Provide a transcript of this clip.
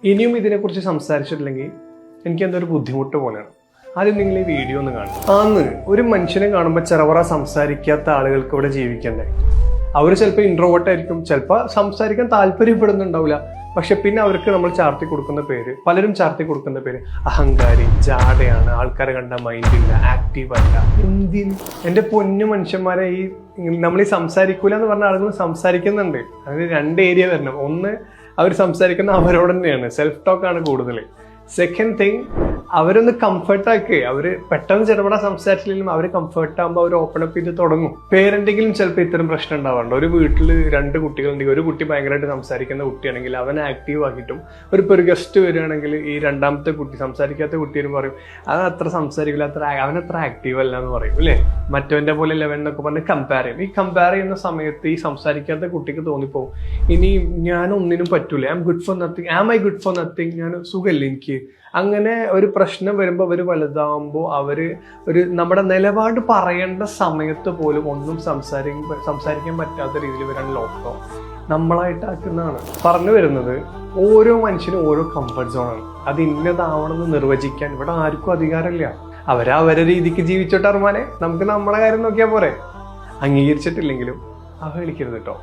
ഇനിയും ഇതിനെക്കുറിച്ച് സംസാരിച്ചിട്ടില്ലെങ്കിൽ എനിക്ക് എന്തൊരു ബുദ്ധിമുട്ട് പോലെയാണ്. ആദ്യം നിങ്ങൾ ഈ വീഡിയോ ഒന്ന് കാണും. ഒരു മനുഷ്യനെ കാണുമ്പോൾ ചെറവറ സംസാരിക്കാത്ത ആളുകൾക്ക് ഇവിടെ ജീവിക്കണ്ടേ? അവർ ചിലപ്പോൾ ഇൻട്രോവേർട്ട് ആയിരിക്കും, ചിലപ്പോൾ സംസാരിക്കാൻ താല്പര്യപ്പെടുന്നുണ്ടാവില്ല. പക്ഷെ പിന്നെ അവർക്ക് നമ്മൾ ചാർത്തി കൊടുക്കുന്ന പേര്, പലരും ചാർത്തി കൊടുക്കുന്ന പേര് അഹങ്കാരി, ജാടയാണ്, ആൾക്കാരെ കണ്ട മൈൻഡില്ല, ആക്റ്റീവ് അല്ല. എന്തിന് എൻ്റെ പൊന്നു മനുഷ്യന്മാരെ, നമ്മൾ ഈ സംസാരിക്കൂല എന്ന് പറഞ്ഞ ആളുകൾ സംസാരിക്കുന്നുണ്ട്. അതിന് രണ്ട് ഏരിയ വരണം. ഒന്ന്, അവർ സംസാരിക്കുന്ന അവരോട് തന്നെയാണ്, സെൽഫ് ടോക്കാണ് കൂടുതൽ. സെക്കൻഡ് തിങ്, അവരൊന്ന് കംഫർട്ടാക്കി, അവർ പെട്ടെന്ന് ചെറുപട സംസാരിച്ചില്ലെങ്കിലും അവർ കംഫർട്ടാകുമ്പോൾ അവർ ഓപ്പൺ അപ്പ് ചെയ്ത് തുടങ്ങും. പേരന്റെങ്കിലും ചിലപ്പോൾ ഇത്തരം പ്രശ്നം ഉണ്ടാവാറുണ്ട്. ഒരു വീട്ടിൽ 2 കുട്ടികളുണ്ടെങ്കിൽ ഒരു കുട്ടി ഭയങ്കരമായിട്ട് സംസാരിക്കുന്ന കുട്ടിയാണെങ്കിൽ അവനെ ആക്റ്റീവ് ആക്കിയിട്ടും ഒരു ഗസ്റ്റ് വരികയാണെങ്കിൽ ഈ രണ്ടാമത്തെ കുട്ടി, സംസാരിക്കാത്ത കുട്ടിയും പറയും അത് അത്ര സംസാരിക്കില്ല, അവനത്ര ആക്റ്റീവ് അല്ല എന്ന് പറയും അല്ലേ. മറ്റവന്റെ പോലെ ലെവൻ എന്നൊക്കെ പറഞ്ഞ് കമ്പയർ ചെയ്യും. ഈ കമ്പയർ ചെയ്യുന്ന സമയത്ത് ഈ സംസാരിക്കാത്ത കുട്ടിക്ക് തോന്നിപ്പോവും ഇനി ഞാൻ ഒന്നിനും പറ്റൂല, ഐ ഗുഡ് ഫോർ നത്തിങ്, ഞാൻ സുഖമില്ല എനിക്ക്. അങ്ങനെ ഒരു പ്രശ്നം വരുമ്പോൾ അവർ വലുതാവുമ്പോൾ നമ്മുടെ നിലപാട് പറയേണ്ട സമയത്ത് പോലും ഒന്നും സംസാരിക്കാൻ പറ്റാത്ത രീതിയിൽ വരാൻ ലോക്ക്ഡൗൺ നമ്മളായിട്ടാക്കുന്നതാണ്. പറഞ്ഞു വരുന്നത്, ഓരോ മനുഷ്യനും ഓരോ കംഫർട്ട് സോണാണ്. അത് ഇന്നതാവണമെന്ന് നിർവചിക്കാൻ ഇവിടെ ആർക്കും അധികാരമില്ല. അവരെ രീതിക്ക് ജീവിച്ചോട്ടെ. അർമാനെ, നമുക്ക് നമ്മളെ കാര്യം നോക്കിയാൽ പോരെ. അംഗീകരിച്ചിട്ടില്ലെങ്കിലും അവഹേളിക്കരുത് കേട്ടോ.